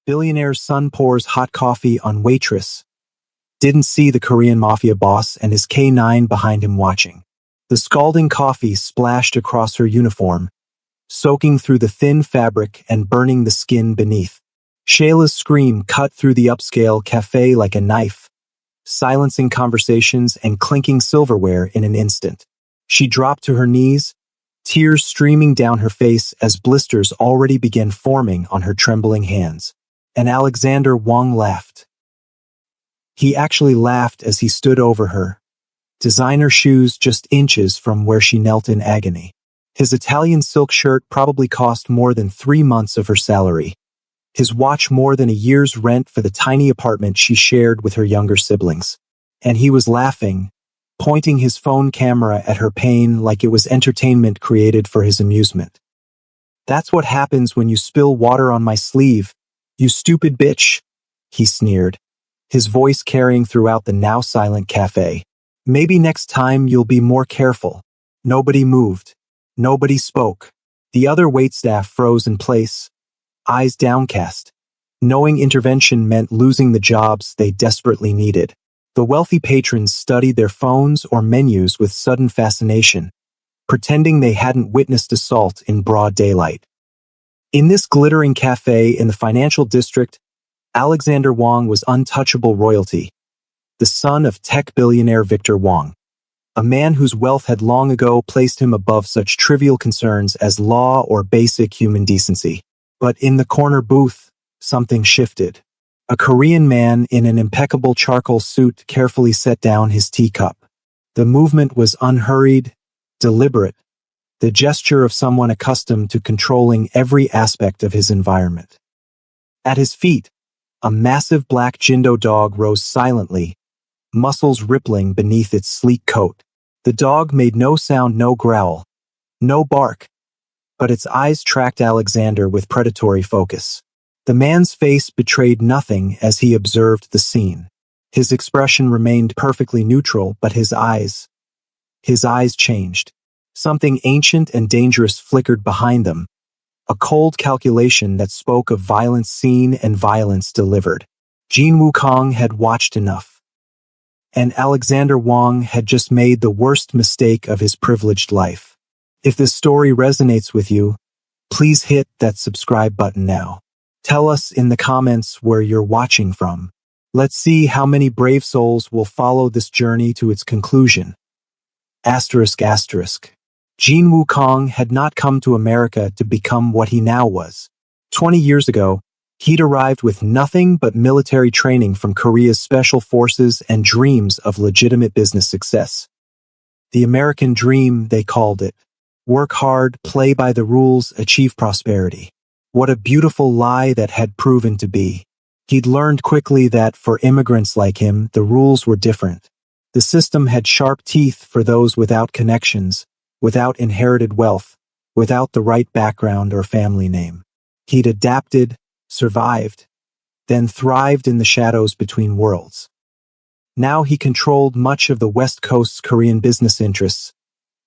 Billionaire's son pours hot coffee on Waitress. Didn't see the Korean Mafia boss and his K9 behind him watching. The scalding coffee splashed across her uniform, soaking through the thin fabric and burning the skin beneath. Shayla's scream cut through the upscale cafe like a knife, silencing conversations and clinking silverware in an instant. She dropped to her knees, tears streaming down her face as blisters already began forming on her trembling hands. And Alexander Wang laughed. He actually laughed as he stood over her, designer shoes just inches from where she knelt in agony. His Italian silk shirt probably cost more than 3 months of her salary. His watch more than a year's rent for the tiny apartment she shared with her younger siblings. And he was laughing, pointing his phone camera at her pain like it was entertainment created for his amusement. "That's what happens when you spill water on my sleeve, you stupid bitch," he sneered, his voice carrying throughout the now silent cafe. "Maybe next time you'll be more careful." Nobody moved. Nobody spoke. The other waitstaff froze in place, eyes downcast, knowing intervention meant losing the jobs they desperately needed. The wealthy patrons studied their phones or menus with sudden fascination, pretending they hadn't witnessed assault in broad daylight. In this glittering cafe in the financial district, Alexander Wang was untouchable royalty, the son of tech billionaire Victor Wang, a man whose wealth had long ago placed him above such trivial concerns as law or basic human decency. But in the corner booth, something shifted. A Korean man in an impeccable charcoal suit carefully set down his teacup. The movement was unhurried, deliberate, the gesture of someone accustomed to controlling every aspect of his environment. At his feet, a massive black Jindo dog rose silently, muscles rippling beneath its sleek coat. The dog made no sound, no growl, no bark, but its eyes tracked Alexander with predatory focus. The man's face betrayed nothing as he observed the scene. His expression remained perfectly neutral, but his eyes changed. Something ancient and dangerous flickered behind them, a cold calculation that spoke of violence seen and violence delivered. Jin Wukong had watched enough. And Alexander Wang had just made the worst mistake of his privileged life. If this story resonates with you, please hit that subscribe button now. Tell us in the comments where you're watching from. Let's see how many brave souls will follow this journey to its conclusion. ****. Jin Wukong had not come to America to become what he now was. 20 years ago, he'd arrived with nothing but military training from Korea's special forces and dreams of legitimate business success. The American dream, they called it. Work hard, play by the rules, achieve prosperity. What a beautiful lie that had proven to be. He'd learned quickly that for immigrants like him, the rules were different. The system had sharp teeth for those without connections, without inherited wealth, without the right background or family name. He'd adapted, survived, then thrived in the shadows between worlds. Now he controlled much of the West Coast's Korean business interests,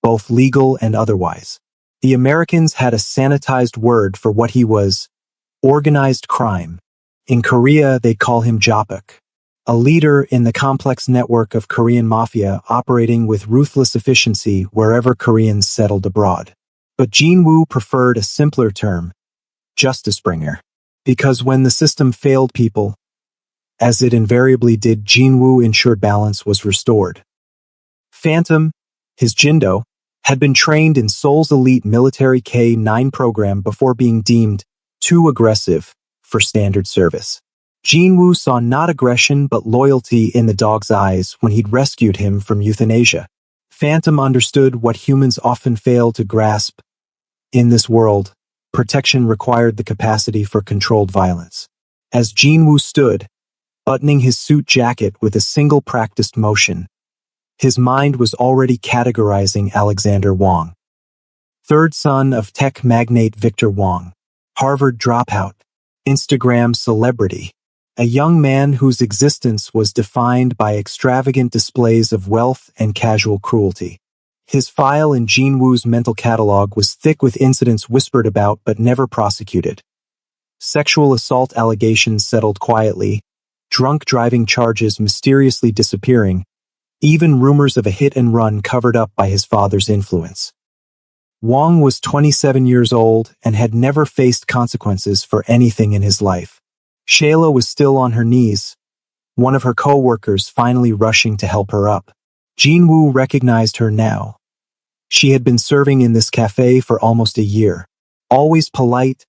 both legal and otherwise. The Americans had a sanitized word for what he was: organized crime. In Korea, they call him Japuk, a leader in the complex network of Korean Mafia operating with ruthless efficiency wherever Koreans settled abroad. But Jin Woo preferred a simpler term: justice bringer. Because when the system failed people, as it invariably did, Jin Woo ensured balance was restored. Phantom, his Jindo, had been trained in Seoul's elite military K9 program before being deemed too aggressive for standard service. Jin Woo saw not aggression but loyalty in the dog's eyes when he'd rescued him from euthanasia. Phantom understood what humans often fail to grasp. In this world, protection required the capacity for controlled violence. As Jin Woo stood, buttoning his suit jacket with a single practiced motion, his mind was already categorizing Alexander Wang. Third son of tech magnate Victor Wang, Harvard dropout, Instagram celebrity, a young man whose existence was defined by extravagant displays of wealth and casual cruelty. His file in Jin Woo's mental catalog was thick with incidents whispered about but never prosecuted. Sexual assault allegations settled quietly, drunk driving charges mysteriously disappearing, even rumors of a hit and run covered up by his father's influence. Wang was 27 years old and had never faced consequences for anything in his life. Shayla was still on her knees, one of her co-workers finally rushing to help her up. Jinwoo recognized her now. She had been serving in this cafe for almost a year. Always polite,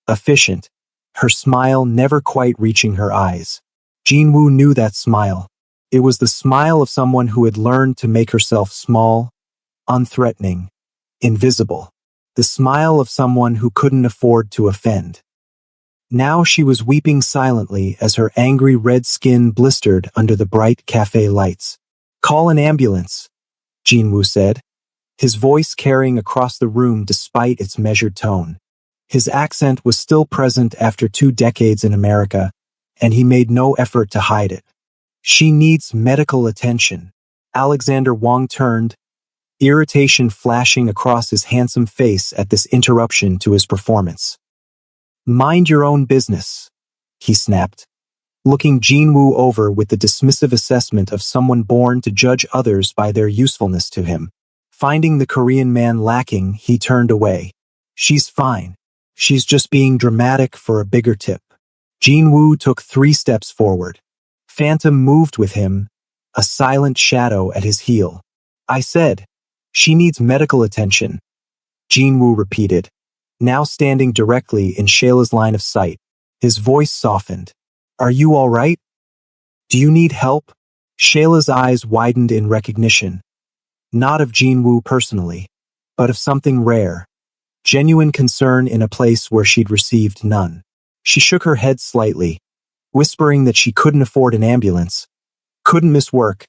efficient, her smile never quite reaching her eyes. Jinwoo knew that smile. It was the smile of someone who had learned to make herself small, unthreatening, invisible. The smile of someone who couldn't afford to offend. Now she was weeping silently as her angry red skin blistered under the bright cafe lights. "Call an ambulance," Jinwoo said, his voice carrying across the room despite its measured tone. His accent was still present after 2 decades in America, and he made no effort to hide it. "She needs medical attention." Alexander Wang turned, irritation flashing across his handsome face at this interruption to his performance. "Mind your own business," he snapped, looking Jinwoo over with the dismissive assessment of someone born to judge others by their usefulness to him. Finding the Korean man lacking, he turned away. "She's fine. She's just being dramatic for a bigger tip." Jinwoo took 3 steps forward. Phantom moved with him, a silent shadow at his heel. "I said, she needs medical attention," Jinwoo repeated, now standing directly in Shayla's line of sight. His voice softened. "Are you all right? Do you need help?" Shayla's eyes widened in recognition. Not of Jinwoo personally, but of something rare. Genuine concern in a place where she'd received none. She shook her head slightly, whispering that she couldn't afford an ambulance, couldn't miss work,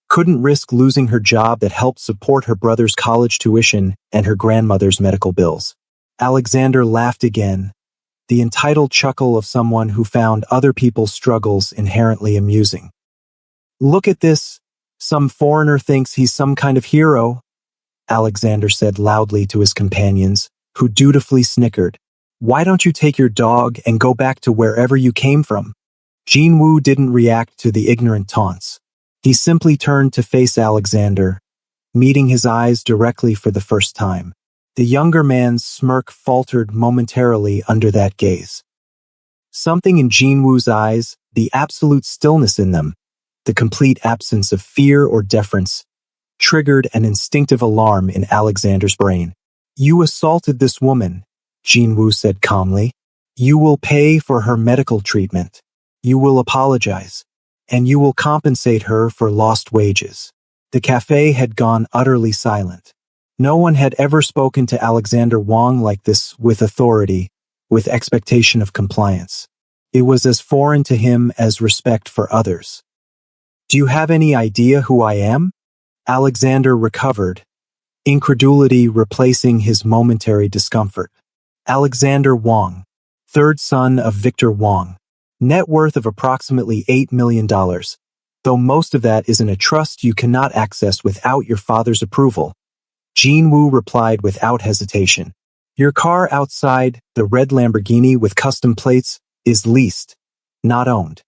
couldn't risk losing her job that helped support her brother's college tuition and her grandmother's medical bills. Alexander laughed again, the entitled chuckle of someone who found other people's struggles inherently amusing. "Look at this. Some foreigner thinks he's some kind of hero," Alexander said loudly to his companions, who dutifully snickered. "Why don't you take your dog and go back to wherever you came from?" Jinwoo didn't react to the ignorant taunts. He simply turned to face Alexander, meeting his eyes directly for the first time. The younger man's smirk faltered momentarily under that gaze. Something in Jinwoo's eyes, the absolute stillness in them, the complete absence of fear or deference, triggered an instinctive alarm in Alexander's brain. "You assaulted this woman," Jinwoo said calmly. "You will pay for her medical treatment. You will apologize. And you will compensate her for lost wages." The cafe had gone utterly silent. No one had ever spoken to Alexander Wang like this, with authority, with expectation of compliance. It was as foreign to him as respect for others. "Do you have any idea who I am?" Alexander recovered, incredulity replacing his momentary discomfort. Alexander Wang, 3rd son of Victor Wang. Net worth of approximately $8 million, though most of that is in a trust you cannot access without your father's approval. Jinwoo replied without hesitation. "Your car outside, the red Lamborghini with custom plates, is leased, not owned.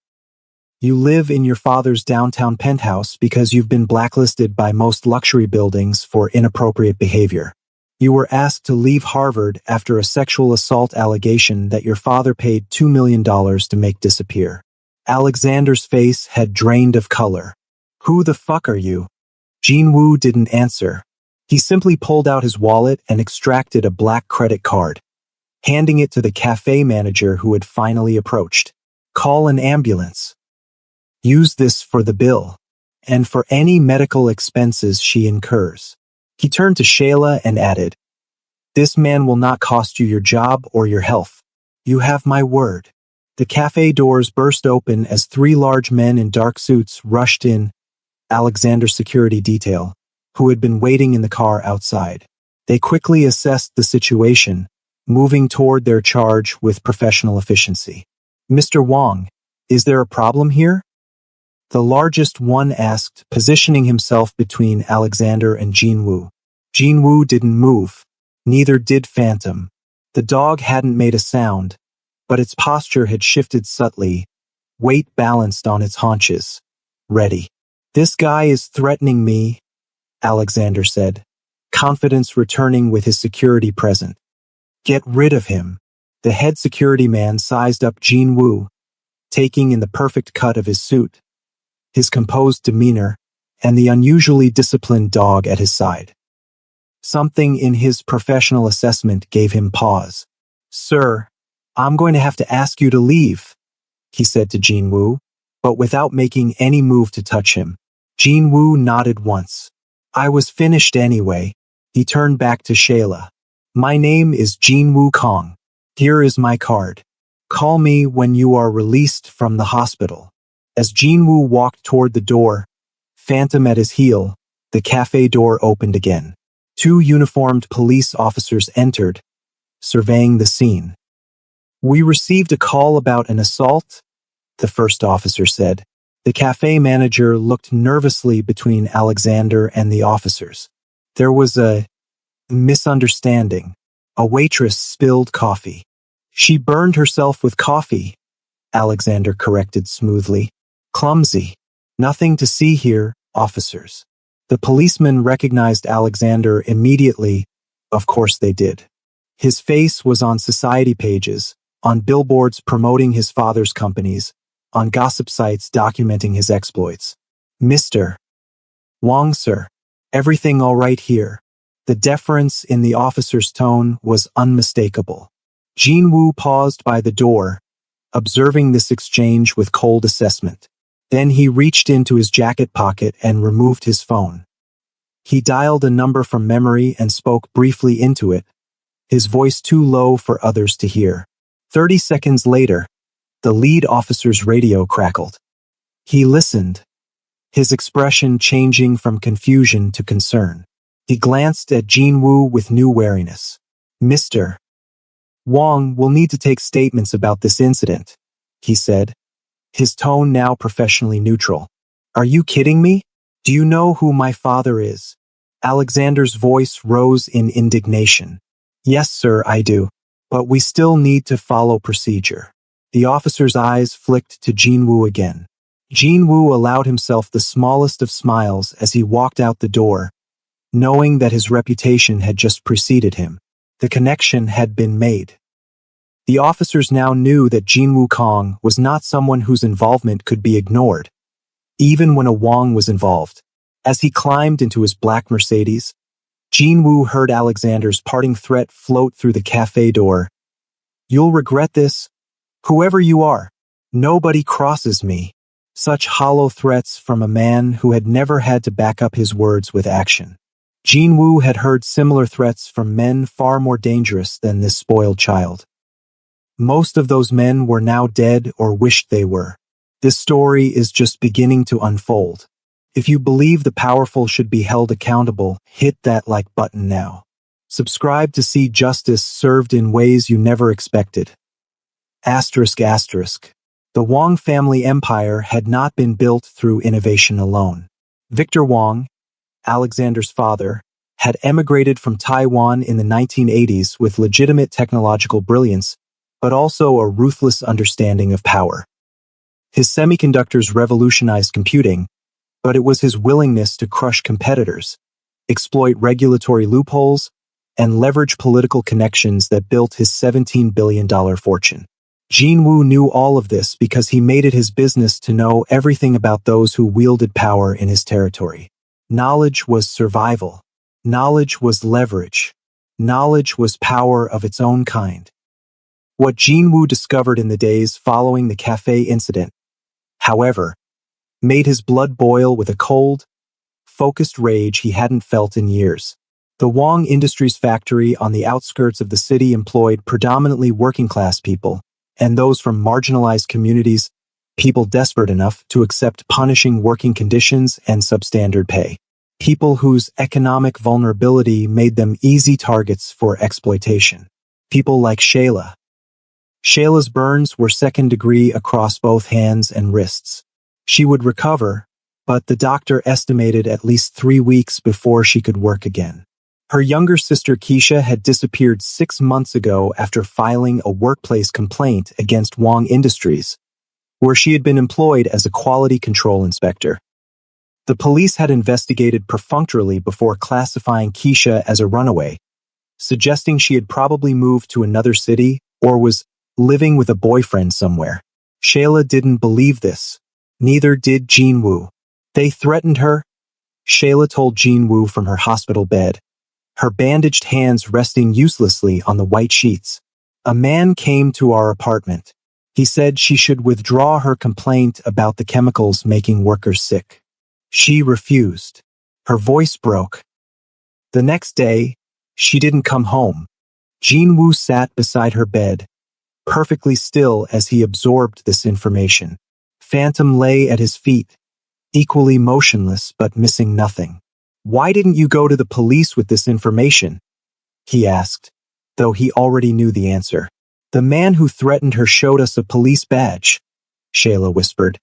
You live in your father's downtown penthouse because you've been blacklisted by most luxury buildings for inappropriate behavior. You were asked to leave Harvard after a sexual assault allegation that your father paid $2 million to make disappear." Alexander's face had drained of color. "Who the fuck are you?" Jinwoo didn't answer. He simply pulled out his wallet and extracted a black credit card, handing it to the cafe manager who had finally approached. "Call an ambulance. Use this for the bill, and for any medical expenses she incurs." He turned to Shayla and added, "This man will not cost you your job or your health. You have my word." The cafe doors burst open as 3 large men in dark suits rushed in, Alexander's security detail, who had been waiting in the car outside. They quickly assessed the situation, moving toward their charge with professional efficiency. "Mr. Wang, is there a problem here?" The largest one asked, positioning himself between Alexander and Jinwoo. Jinwoo didn't move. Neither did Phantom. The dog hadn't made a sound, but its posture had shifted subtly, weight balanced on its haunches. Ready. "This guy is threatening me," Alexander said, confidence returning with his security present. "Get rid of him." The head security man sized up Jin Woo, taking in the perfect cut of his suit, his composed demeanor, and the unusually disciplined dog at his side. Something in his professional assessment gave him pause. "Sir, I'm going to have to ask you to leave," he said to Jin Woo, but without making any move to touch him. Jin Woo nodded once. "I was finished anyway." He turned back to Shayla. "My name is Jin Woo Kong. Here is my card. Call me when you are released from the hospital." As Jin Woo walked toward the door, Phantom at his heel, the cafe door opened again. 2 uniformed police officers entered, surveying the scene. "We received a call about an assault," the first officer said. The cafe manager looked nervously between Alexander and the officers. There was a misunderstanding. A waitress spilled coffee. "She burned herself with coffee," Alexander corrected smoothly. "Clumsy. Nothing to see here, officers." The policemen recognized Alexander immediately. Of course they did. His face was on society pages, on billboards promoting his father's companies, on gossip sites documenting his exploits. "Mr. Wong, sir. Everything all right here?" The deference in the officer's tone was unmistakable. Jin Woo paused by the door, observing this exchange with cold assessment. Then he reached into his jacket pocket and removed his phone. He dialed a number from memory and spoke briefly into it, his voice too low for others to hear. 30 seconds later, the lead officer's radio crackled. He listened, his expression changing from confusion to concern. He glanced at Jin Woo with new wariness. "Mr. Wong will need to take statements about this incident," he said, his tone now professionally neutral. "Are you kidding me? Do you know who my father is?" Alexander's voice rose in indignation. "Yes, sir, I do. But we still need to follow procedure." The officer's eyes flicked to Jin Woo again. Jin Woo allowed himself the smallest of smiles as he walked out the door, knowing that his reputation had just preceded him. The connection had been made. The officers now knew that Jin Woo Kong was not someone whose involvement could be ignored, even when a Wong was involved. As he climbed into his black Mercedes, Jin Woo heard Alexander's parting threat float through the cafe door. "You'll regret this, whoever you are. Nobody crosses me." Such hollow threats from a man who had never had to back up his words with action. Jin Woo had heard similar threats from men far more dangerous than this spoiled child. Most of those men were now dead or wished they were. This story is just beginning to unfold. If you believe the powerful should be held accountable, hit that like button now. Subscribe to see justice served in ways you never expected. Asterisk asterisk. The Wong family empire had not been built through innovation alone. Victor Wong, Alexander's father, had emigrated from Taiwan in the 1980s with legitimate technological brilliance, but also a ruthless understanding of power. His semiconductors revolutionized computing, but it was his willingness to crush competitors, exploit regulatory loopholes, and leverage political connections that built his $17 billion fortune. Jin Woo knew all of this because he made it his business to know everything about those who wielded power in his territory. Knowledge was survival. Knowledge was leverage. Knowledge was power of its own kind. What Jin Woo discovered in the days following the cafe incident, however, made his blood boil with a cold, focused rage he hadn't felt in years. The Wong Industries factory on the outskirts of the city employed predominantly working-class people, and those from marginalized communities, people desperate enough to accept punishing working conditions and substandard pay. People whose economic vulnerability made them easy targets for exploitation. People like Shayla. Shayla's burns were second-degree across both hands and wrists. She would recover, but the doctor estimated at least 3 weeks before she could work again. Her younger sister Keisha had disappeared 6 months ago after filing a workplace complaint against Wong Industries, where she had been employed as a quality control inspector. The police had investigated perfunctorily before classifying Keisha as a runaway, suggesting she had probably moved to another city or was living with a boyfriend somewhere. Shayla didn't believe this. Neither did Jean Woo. They threatened her, Shayla told Jean Woo from her hospital bed, her bandaged hands resting uselessly on the white sheets. A man came to our apartment. He said she should withdraw her complaint about the chemicals making workers sick. She refused. Her voice broke. The next day, she didn't come home. Jean Woo sat beside her bed, perfectly still as he absorbed this information. Phantom lay at his feet, equally motionless but missing nothing. "Why didn't you go to the police with this information?" he asked, though he already knew the answer. "The man who threatened her showed us a police badge," Shayla whispered.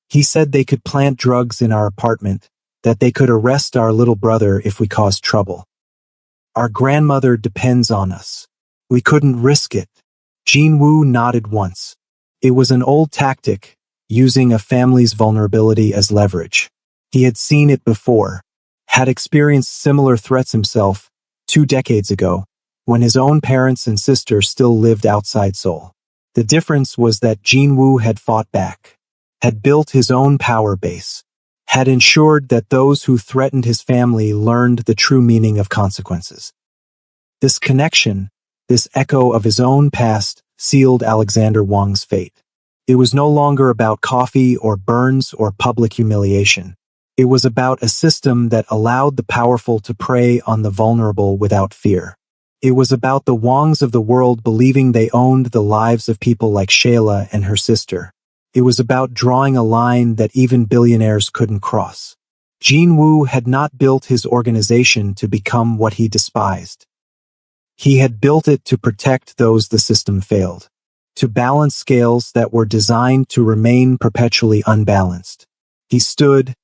"He said they could plant drugs in our apartment, that they could arrest our little brother if we caused trouble. Our grandmother depends on us. We couldn't risk it." Jean Woo nodded once. It was an old tactic, using a family's vulnerability as leverage. He had seen it before, had experienced similar threats himself 2 decades ago, when his own parents and sister still lived outside Seoul. The difference was that Jean Woo had fought back, had built his own power base, had ensured that those who threatened his family learned the true meaning of consequences. This connection, this echo of his own past, sealed Alexander Wong's fate. It was no longer about coffee or burns or public humiliation. It was about a system that allowed the powerful to prey on the vulnerable without fear. It was about the Wongs of the world believing they owned the lives of people like Shayla and her sister. It was about drawing a line that even billionaires couldn't cross. Jean Woo had not built his organization to become what he despised. He had built it to protect those the system failed, to balance scales that were designed to remain perpetually unbalanced. He stood,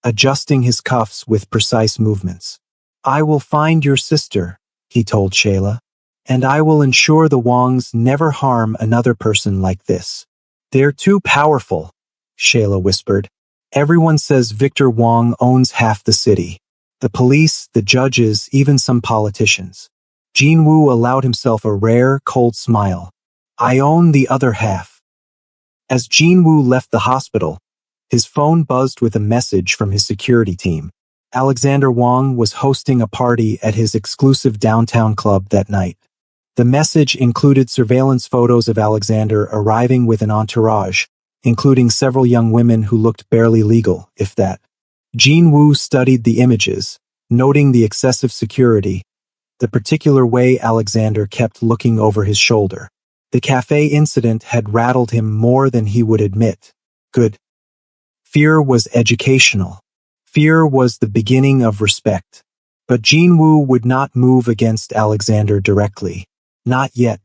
adjusting his cuffs with precise movements. "I will find your sister," he told Shayla, "and I will ensure the Wongs never harm another person like this." "They're too powerful," Shayla whispered. "Everyone says Victor Wong owns half the city. The police, the judges, even some politicians." Jean Woo allowed himself a rare, cold smile. "I own the other half." As Jean Woo left the hospital, his phone buzzed with a message from his security team. Alexander Wong was hosting a party at his exclusive downtown club that night. The message included surveillance photos of Alexander arriving with an entourage, including several young women who looked barely legal, if that. Jean Woo studied the images, noting the excessive security, the particular way Alexander kept looking over his shoulder. The cafe incident had rattled him more than he would admit. Good. Fear was educational. Fear was the beginning of respect. But Jean Woo would not move against Alexander directly. Not yet.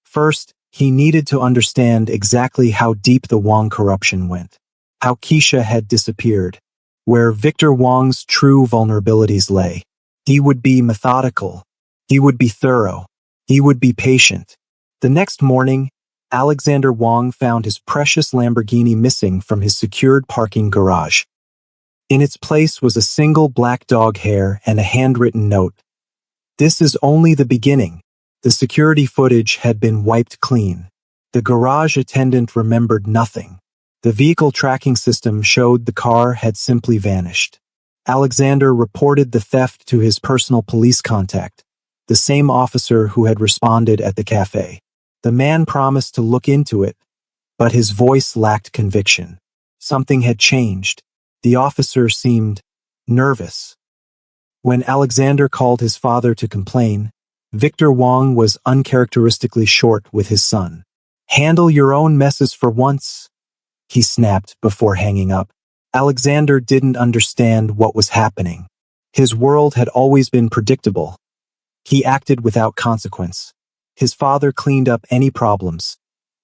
First, he needed to understand exactly how deep the Wong corruption went, how Keisha had disappeared, where Victor Wong's true vulnerabilities lay. He would be methodical. He would be thorough. He would be patient. The next morning, Alexander Wong found his precious Lamborghini missing from his secured parking garage. In its place was a single black dog hair and a handwritten note. "This is only the beginning." The security footage had been wiped clean. The garage attendant remembered nothing. The vehicle tracking system showed the car had simply vanished. Alexander reported the theft to his personal police contact, the same officer who had responded at the cafe. The man promised to look into it, but his voice lacked conviction. Something had changed. The officer seemed nervous. When Alexander called his father to complain, Victor Wong was uncharacteristically short with his son. "Handle your own messes for once," he snapped before hanging up. Alexander didn't understand what was happening. His world had always been predictable. He acted without consequence. His father cleaned up any problems.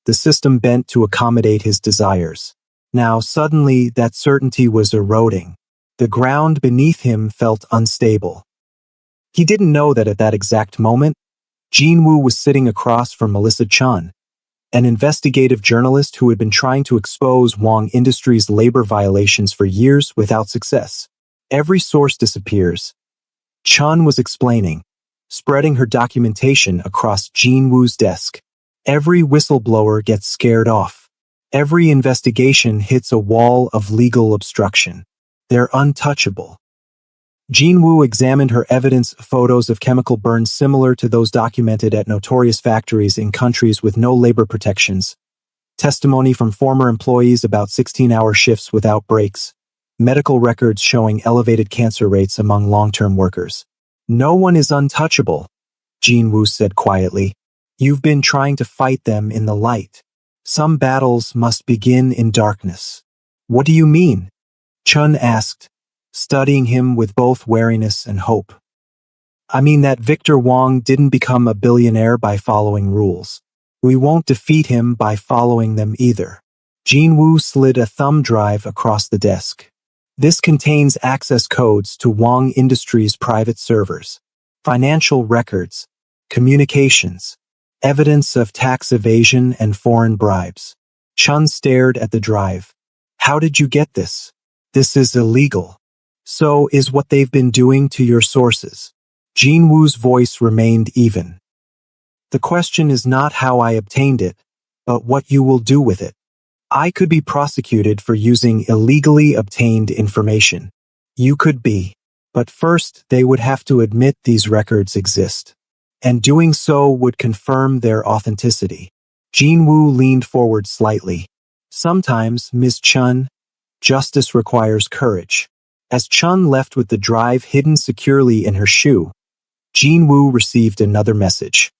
The system bent to accommodate his desires. Now suddenly that certainty was eroding. The ground beneath him felt unstable. He didn't know that at that exact moment, Jin-woo was sitting across from Melissa Chun, an investigative journalist who had been trying to expose Wang Industries' labor violations for years without success. Every source disappears, Chun was explaining, spreading her documentation across Jin-woo's desk. Every whistleblower gets scared off. Every investigation hits a wall of legal obstruction. They're untouchable. Jin-woo examined her evidence, photos of chemical burns similar to those documented at notorious factories in countries with no labor protections, testimony from former employees about 16-hour shifts without breaks, medical records showing elevated cancer rates among long-term workers. No one is untouchable, Jin-woo said quietly. You've been trying to fight them in the light. Some battles must begin in darkness. What do you mean? Chun asked, studying him with both wariness and hope. I mean that Victor Wang didn't become a billionaire by following rules. We won't defeat him by following them either. Jin-woo slid a thumb drive across the desk. This contains access codes to Wang Industries' private servers, financial records, communications, evidence of tax evasion and foreign bribes. Chun stared at the drive. How did you get this? This is illegal. So is what they've been doing to your sources. Jin-woo's voice remained even. The question is not how I obtained it, but what you will do with it. I could be prosecuted for using illegally obtained information. You could be. But first, they would have to admit these records exist. And doing so would confirm their authenticity. Jin-woo leaned forward slightly. Sometimes, Ms. Chun, justice requires courage. As Chun left with the drive hidden securely in her shoe, Jin-woo received another message.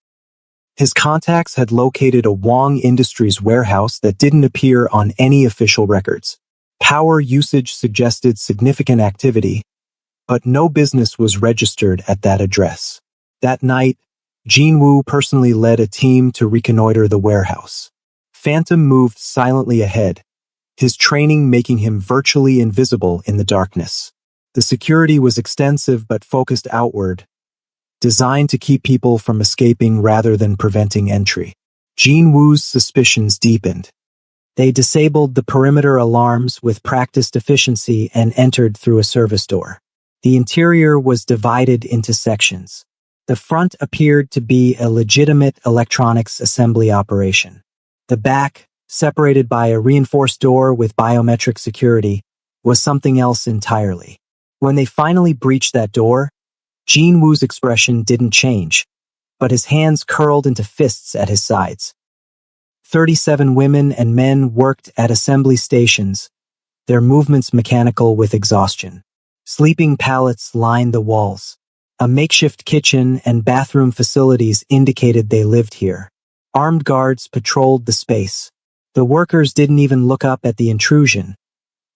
His contacts had located a Wang Industries warehouse that didn't appear on any official records. Power usage suggested significant activity, but no business was registered at that address. That night, Jin-woo personally led a team to reconnoiter the warehouse. Phantom moved silently ahead, his training making him virtually invisible in the darkness. The security was extensive but focused outward, designed to keep people from escaping rather than preventing entry. Jin-woo's suspicions deepened. They disabled the perimeter alarms with practiced efficiency and entered through a service door. The interior was divided into sections. The front appeared to be a legitimate electronics assembly operation. The back, separated by a reinforced door with biometric security, was something else entirely. When they finally breached that door, Jin-woo's expression didn't change, but his hands curled into fists at his sides. 37 women and men worked at assembly stations, their movements mechanical with exhaustion. Sleeping pallets lined the walls. A makeshift kitchen and bathroom facilities indicated they lived here. Armed guards patrolled the space. The workers didn't even look up at the intrusion,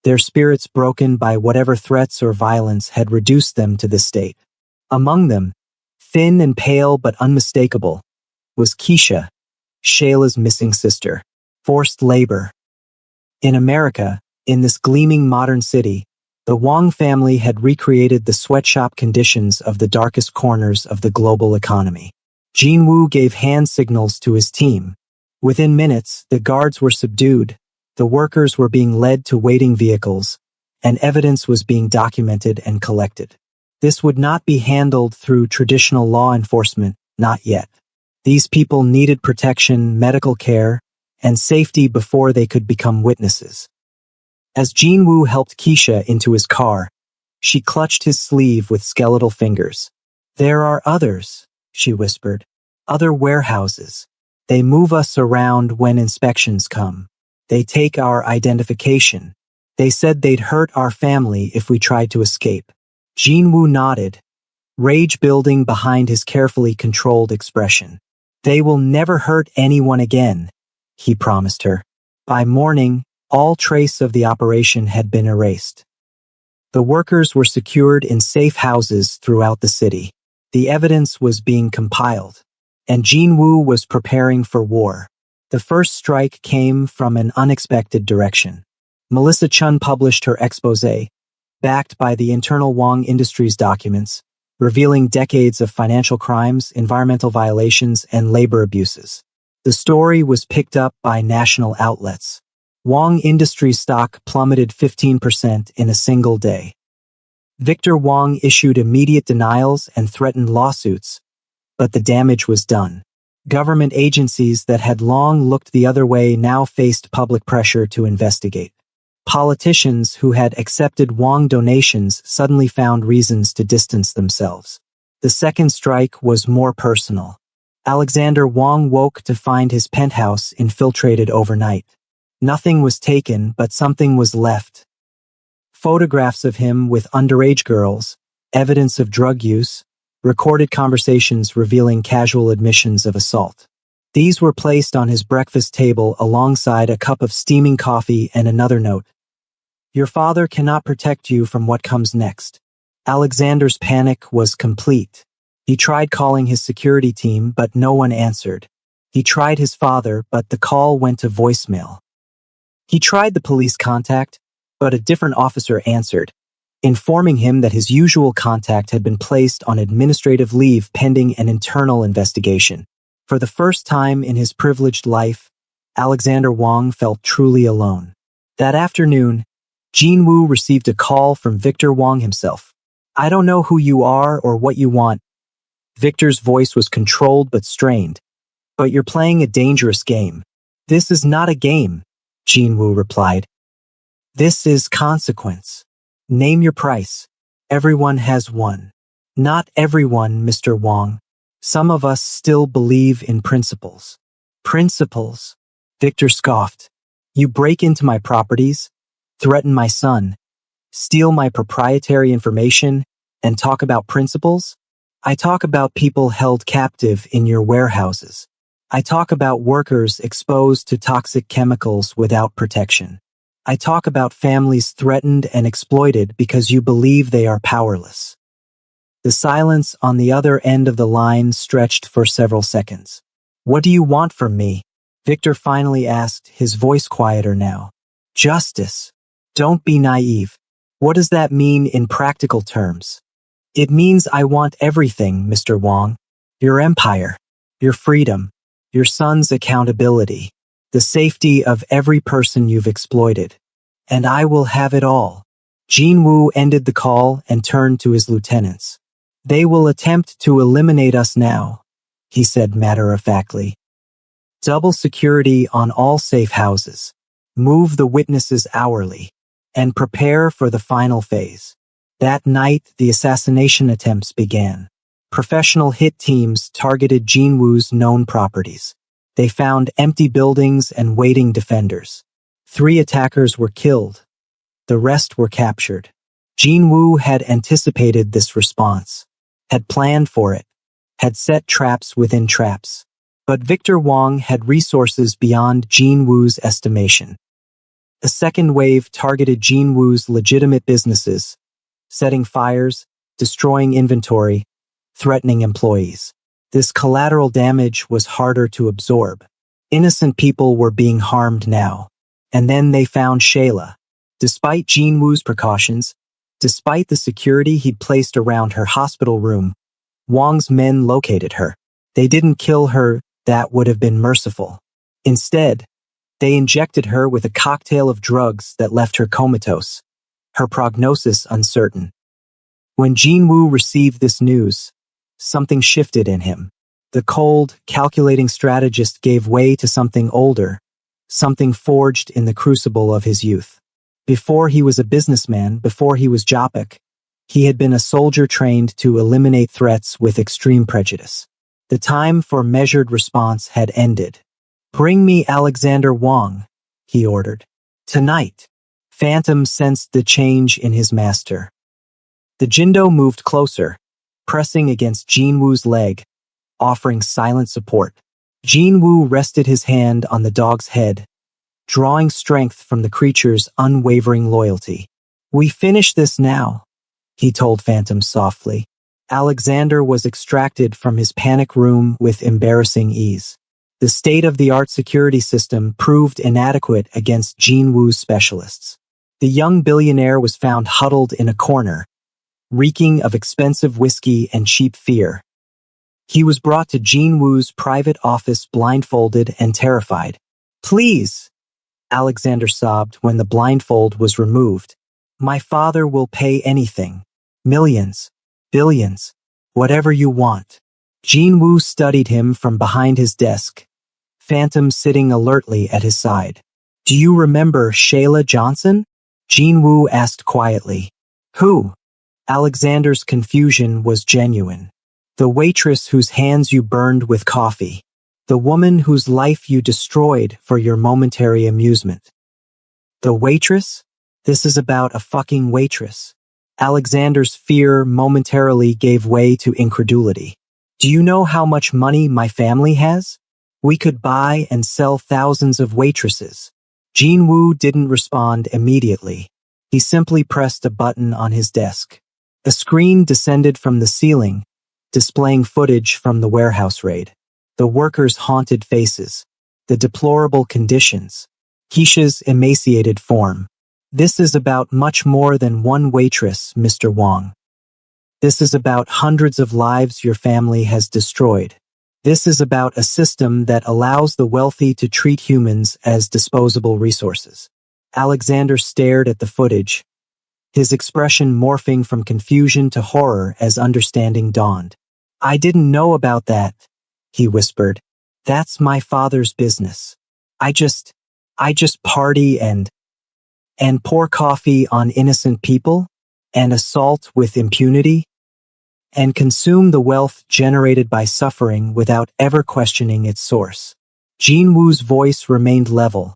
their spirits broken by whatever threats or violence had reduced them to this state. Among them, thin and pale but unmistakable, was Keisha, Shayla's missing sister. Forced labor. In America, in this gleaming modern city, the Wang family had recreated the sweatshop conditions of the darkest corners of the global economy. Jin-woo gave hand signals to his team. Within minutes, the guards were subdued, the workers were being led to waiting vehicles, and evidence was being documented and collected. This would not be handled through traditional law enforcement, not yet. These people needed protection, medical care, and safety before they could become witnesses. As Jin-woo helped Keisha into his car, she clutched his sleeve with skeletal fingers. There are others, she whispered. Other warehouses. They move us around when inspections come. They take our identification. They said they'd hurt our family if we tried to escape. Jin-woo nodded, rage building behind his carefully controlled expression. They will never hurt anyone again, he promised her. By morning, all trace of the operation had been erased. The workers were secured in safe houses throughout the city. The evidence was being compiled, and Jin-woo was preparing for war. The first strike came from an unexpected direction. Melissa Chun published her exposé, backed by the internal Wang Industries documents, revealing decades of financial crimes, environmental violations, and labor abuses. The story was picked up by national outlets. Wang Industries stock plummeted 15% in a single day. Victor Wang issued immediate denials and threatened lawsuits, but the damage was done. Government agencies that had long looked the other way now faced public pressure to investigate. Politicians who had accepted Wang donations suddenly found reasons to distance themselves. The second strike was more personal. Alexander Wang woke to find his penthouse infiltrated overnight. Nothing was taken, but something was left. Photographs of him with underage girls, evidence of drug use, recorded conversations revealing casual admissions of assault. These were placed on his breakfast table alongside a cup of steaming coffee and another note. Your father cannot protect you from what comes next. Alexander's panic was complete. He tried calling his security team, but no one answered. He tried his father, but the call went to voicemail. He tried the police contact, but a different officer answered, informing him that his usual contact had been placed on administrative leave pending an internal investigation. For the first time in his privileged life, Alexander Wang felt truly alone. That afternoon, Jinwoo received a call from Victor Wang himself. I don't know who you are or what you want. Victor's voice was controlled but strained. But you're playing a dangerous game. This is not a game, Jinwoo replied. This is consequence. Name your price. Everyone has one. Not everyone, Mr. Wang. Some of us still believe in principles. Principles? Victor scoffed. You break into my properties, threaten my son, steal my proprietary information, and talk about principles? I talk about people held captive in your warehouses. I talk about workers exposed to toxic chemicals without protection. I talk about families threatened and exploited because you believe they are powerless. The silence on the other end of the line stretched for several seconds. What do you want from me? Victor finally asked, his voice quieter now. Justice. Don't be naive. What does that mean in practical terms? It means I want everything, Mr. Wang. Your empire, your freedom, your son's accountability, the safety of every person you've exploited. And I will have it all. Jinwoo ended the call and turned to his lieutenants. They will attempt to eliminate us now, he said matter-of-factly. Double security on all safe houses. Move the witnesses hourly. And prepare for the final phase. That night, the assassination attempts began. Professional hit teams targeted Jinwoo's known properties. They found empty buildings and waiting defenders. 3 attackers were killed. The rest were captured. Jinwoo had anticipated this response, had planned for it, had set traps within traps. But Victor Wang had resources beyond Jinwoo's estimation. A second wave targeted Jinwoo's legitimate businesses, setting fires, destroying inventory, threatening employees. This collateral damage was harder to absorb. Innocent people were being harmed now. And then they found Shayla. Despite Jinwoo's precautions, despite the security he'd placed around her hospital room, Wang's men located her. They didn't kill her, that would have been merciful. Instead, they injected her with a cocktail of drugs that left her comatose, her prognosis uncertain. When Jinwoo received this news, something shifted in him. The cold, calculating strategist gave way to something older, something forged in the crucible of his youth. Before he was a businessman, before he was Jopik, he had been a soldier trained to eliminate threats with extreme prejudice. The time for measured response had ended. Bring me Alexander Wang, he ordered. Tonight. Phantom sensed the change in his master. The Jindo moved closer, pressing against Jinwoo's leg, offering silent support. Jinwoo rested his hand on the dog's head, drawing strength from the creature's unwavering loyalty. We finish this now, he told Phantom softly. Alexander was extracted from his panic room with embarrassing ease. The state-of-the-art security system proved inadequate against Jinwoo's specialists. The young billionaire was found huddled in a corner, reeking of expensive whiskey and cheap fear. He was brought to Jean Wu's private office blindfolded and terrified. "Please," Alexander sobbed when the blindfold was removed. "My father will pay anything. Millions, billions, whatever you want." Jean Wu studied him from behind his desk, Phantom sitting alertly at his side. "Do you remember Shayla Johnson?" Jean Wu asked quietly. "Who?" Alexander's confusion was genuine. "The waitress whose hands you burned with coffee. The woman whose life you destroyed for your momentary amusement." "The waitress? This is about a fucking waitress." Alexander's fear momentarily gave way to incredulity. "Do you know how much money my family has? We could buy and sell thousands of waitresses." Jean Wu didn't respond immediately. He simply pressed a button on his desk. A screen descended from the ceiling, displaying footage from the warehouse raid. The workers' haunted faces, the deplorable conditions, Keisha's emaciated form. "This is about much more than one waitress, Mr. Wong. This is about hundreds of lives your family has destroyed. This is about a system that allows the wealthy to treat humans as disposable resources." Alexander stared at the footage, his expression morphing from confusion to horror as understanding dawned. "I didn't know about that," he whispered. "That's my father's business. I just party and pour coffee on innocent people, and assault with impunity, and consume the wealth generated by suffering without ever questioning its source." Jean Wu's voice remained level,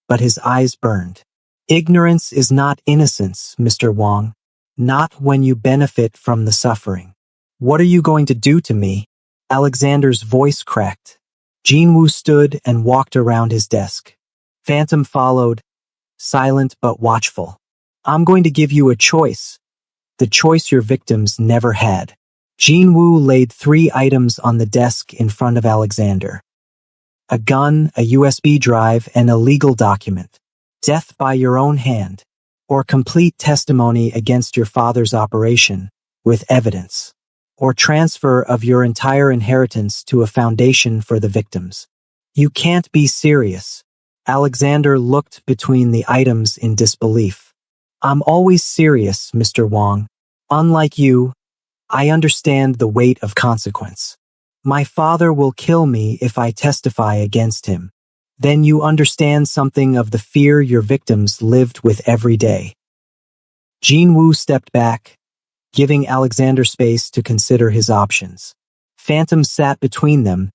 but his eyes burned. "Ignorance is not innocence, Mr. Wong. Not when you benefit from the suffering." "What are you going to do to me?" Alexander's voice cracked. Jean Wu stood and walked around his desk. Phantom followed, silent but watchful. "I'm going to give you a choice. The choice your victims never had." Jean Wu laid 3 items on the desk in front of Alexander. A gun, a USB drive, and a legal document. "Death by your own hand, or complete testimony against your father's operation, with evidence, or transfer of your entire inheritance to a foundation for the victims." "You can't be serious." Alexander looked between the items in disbelief. "I'm always serious, Mr. Wong. Unlike you, I understand the weight of consequence. My father will kill me if I testify against him. Then you understand something of the fear your victims lived with every day." Jean Wu stepped back, giving Alexander space to consider his options. Phantom sat between them,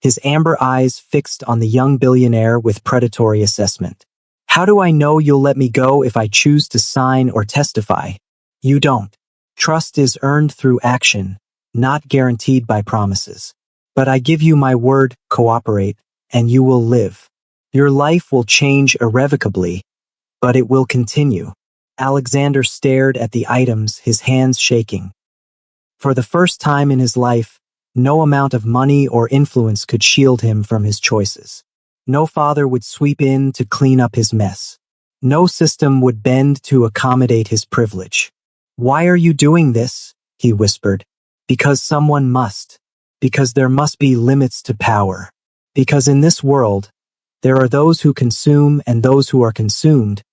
his amber eyes fixed on the young billionaire with predatory assessment. "How do I know you'll let me go if I choose to sign or testify?" "You don't. Trust is earned through action, not guaranteed by promises. But I give you my word, cooperate, and you will live. Your life will change irrevocably, but it will continue." Alexander stared at the items, his hands shaking. For the first time in his life, no amount of money or influence could shield him from his choices. No father would sweep in to clean up his mess. No system would bend to accommodate his privilege. "Why are you doing this?" he whispered. "Because someone must. Because there must be limits to power. Because in this world, there are those who consume and those who are consumed,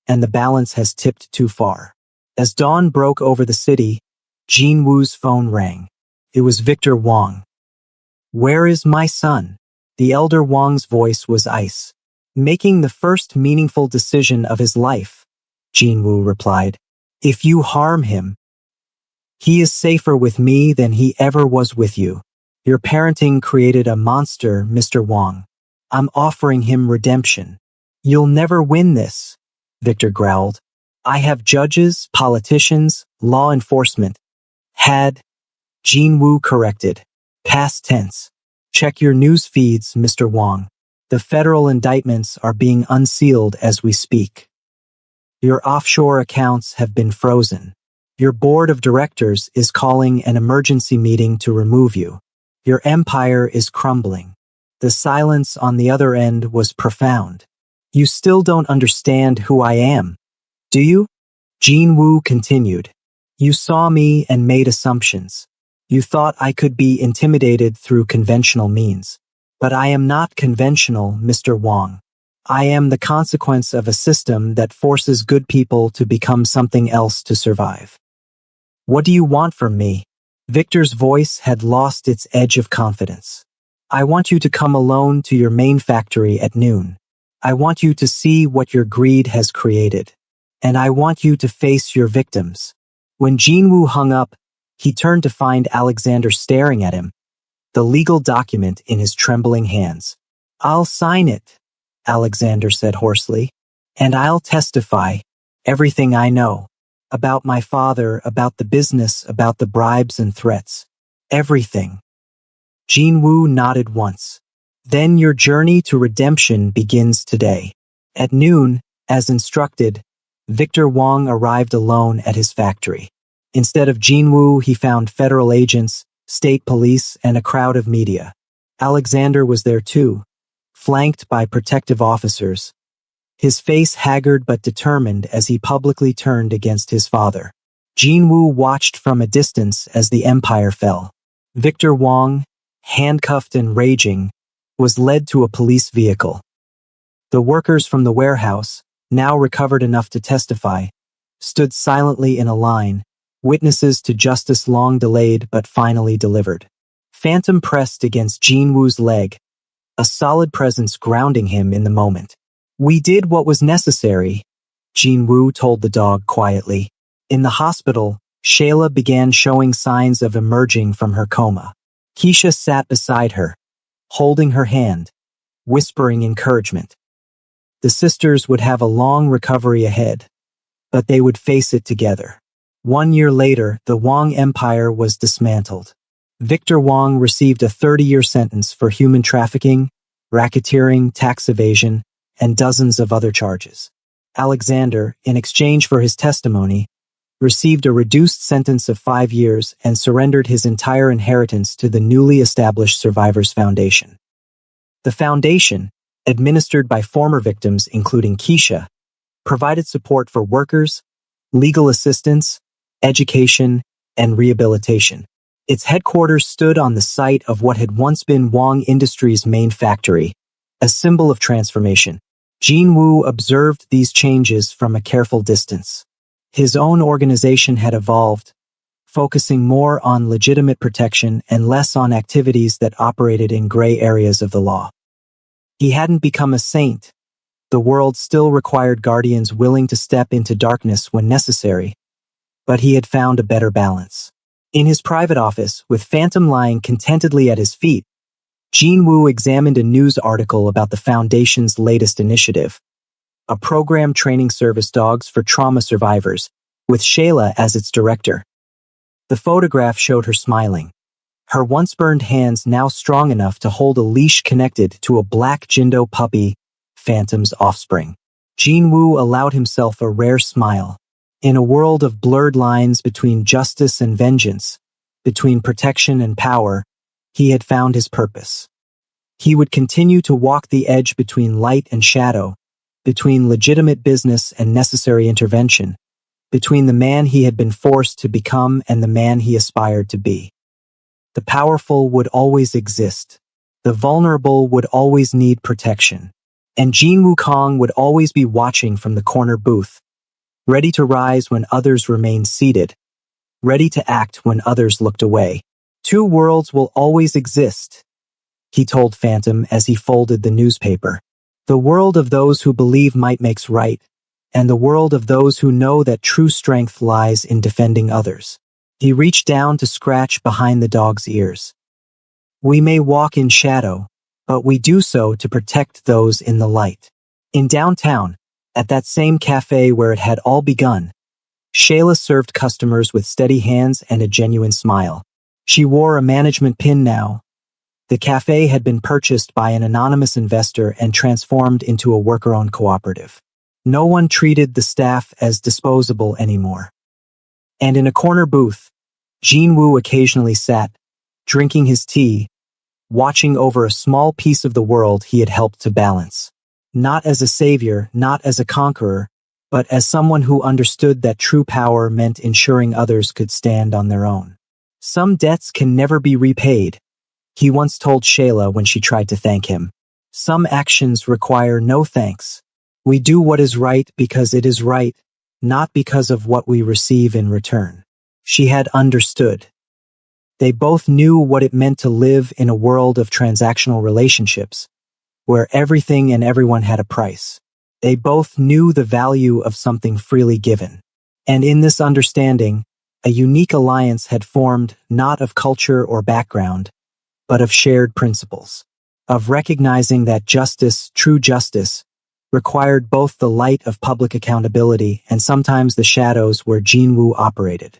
and the balance has tipped too far." As dawn broke over the city, Jean Wu's phone rang. It was Victor Wong. "Where is my son?" The elder Wong's voice was ice. "Making the first meaningful decision of his life," Jean Wu replied. "If you harm him, he is safer with me than he ever was with you. Your parenting created a monster, Mr. Wong. I'm offering him redemption." "You'll never win this," Victor growled. "I have judges, politicians, law enforcement." "Had," Jean Wu corrected. "Past tense. Check your news feeds, Mr. Wong. The federal indictments are being unsealed as we speak. Your offshore accounts have been frozen. Your board of directors is calling an emergency meeting to remove you. Your empire is crumbling." The silence on the other end was profound. "You still don't understand who I am, do you?" Jean Wu continued. You saw me and made assumptions. You thought I could be intimidated through conventional means. But I am not conventional, Mr. Wong. I am the consequence of a system that forces good people to become something else to survive. What do you want from me? Victor's voice had lost its edge of confidence. I want you to come alone to your main factory at noon. I want you to see what your greed has created. And I want you to face your victims. When Jinwoo hung up, he turned to find Alexander staring at him, the legal document in his trembling hands. I'll sign it, Alexander said hoarsely, and I'll testify everything I know about my father, about the business, about the bribes and threats. Everything. Jinwoo nodded once. Then your journey to redemption begins today. At noon, as instructed, Victor Wong arrived alone at his factory. Instead of Jinwoo, he found federal agents, state police, and a crowd of media. Alexander was there too, flanked by protective officers, his face haggard but determined as he publicly turned against his father. Jinwoo watched from a distance as the empire fell. Victor Wong, handcuffed and raging, was led to a police vehicle. The workers from the warehouse, now recovered enough to testify, stood silently in a line, witnesses to justice long delayed but finally delivered. Phantom pressed against Jinwoo's leg, a solid presence grounding him in the moment. We did what was necessary, Jinwoo told the dog quietly. In the hospital, Shayla began showing signs of emerging from her coma. Keisha sat beside her, holding her hand, whispering encouragement. The sisters would have a long recovery ahead, but they would face it together. 1 year later, the Wong Empire was dismantled. Victor Wong received a 30-year sentence for human trafficking, racketeering, tax evasion, and dozens of other charges. Alexander, in exchange for his testimony, received a reduced sentence of 5 years and surrendered his entire inheritance to the newly established Survivors Foundation. The foundation, administered by former victims including Keisha, provided support for workers, legal assistance, education, and rehabilitation. Its headquarters stood on the site of what had once been Wong Industries' main factory, a symbol of transformation. Jinwoo observed these changes from a careful distance. His own organization had evolved, focusing more on legitimate protection and less on activities that operated in gray areas of the law. He hadn't become a saint. The world still required guardians willing to step into darkness when necessary, but he had found a better balance. In his private office, with Phantom lying contentedly at his feet, Jinwoo examined a news article about the Foundation's latest initiative, a program training service dogs for trauma survivors, with Shayla as its director. The photograph showed her smiling, her once burned hands now strong enough to hold a leash connected to a black Jindo puppy, Phantom's offspring. Jinwoo allowed himself a rare smile. In a world of blurred lines between justice and vengeance, between protection and power, he had found his purpose. He would continue to walk the edge between light and shadow, between legitimate business and necessary intervention, between the man he had been forced to become and the man he aspired to be. The powerful would always exist. The vulnerable would always need protection. And Jinwoo Kong would always be watching from the corner booth, ready to rise when others remained seated, ready to act when others looked away. 2 worlds will always exist, he told Phantom as he folded the newspaper. The world of those who believe might makes right, and the world of those who know that true strength lies in defending others. He reached down to scratch behind the dog's ears. We may walk in shadow, but we do so to protect those in the light. In downtown, at that same cafe where it had all begun, Shayla served customers with steady hands and a genuine smile. She wore a management pin now. The cafe had been purchased by an anonymous investor and transformed into a worker-owned cooperative. No one treated the staff as disposable anymore. And in a corner booth, Jinwoo occasionally sat, drinking his tea, watching over a small piece of the world he had helped to balance. Not as a savior, not as a conqueror, but as someone who understood that true power meant ensuring others could stand on their own. Some debts can never be repaid, he once told Shayla when she tried to thank him. Some actions require no thanks. We do what is right because it is right, not because of what we receive in return. She had understood. They both knew what it meant to live in a world of transactional relationships, where everything and everyone had a price. They both knew the value of something freely given. And in this understanding, a unique alliance had formed not of culture or background, but of shared principles, of recognizing that justice, true justice, required both the light of public accountability and sometimes the shadows where Jinwoo operated.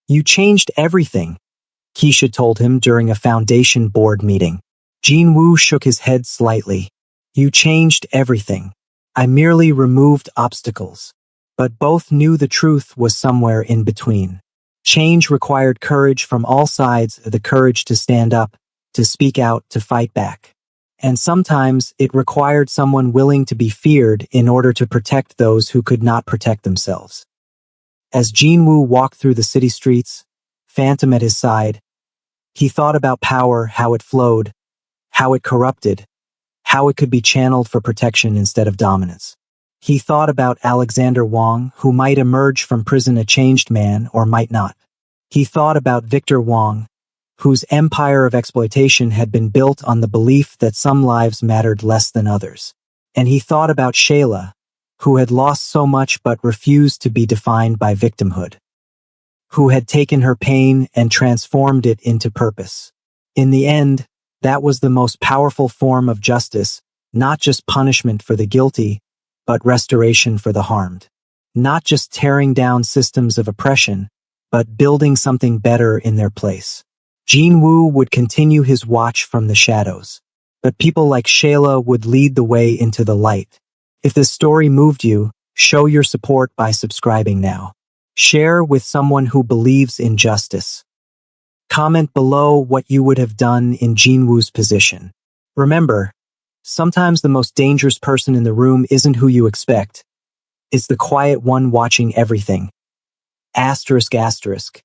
You changed everything, Keisha told him during a foundation board meeting. Jinwoo shook his head slightly. You changed everything. I merely removed obstacles. But both knew the truth was somewhere in between. Change required courage from all sides, the courage to stand up, to speak out, to fight back. And sometimes it required someone willing to be feared in order to protect those who could not protect themselves. As Jinwoo walked through the city streets, Phantom at his side, he thought about power, how it flowed, how it corrupted, how it could be channeled for protection instead of dominance. He thought about Alexander Wang, who might emerge from prison a changed man or might not. He thought about Victor Wang, whose empire of exploitation had been built on the belief that some lives mattered less than others. And he thought about Shayla, who had lost so much but refused to be defined by victimhood, who had taken her pain and transformed it into purpose. In the end, that was the most powerful form of justice, not just punishment for the guilty, but restoration for the harmed. Not just tearing down systems of oppression, but building something better in their place. Jinwoo would continue his watch from the shadows, but people like Shayla would lead the way into the light. If this story moved you, show your support by subscribing now. Share with someone who believes in justice. Comment below what you would have done in Jinwoo's position. Remember, sometimes the most dangerous person in the room isn't who you expect. It's the quiet one watching everything. Asterisk, asterisk.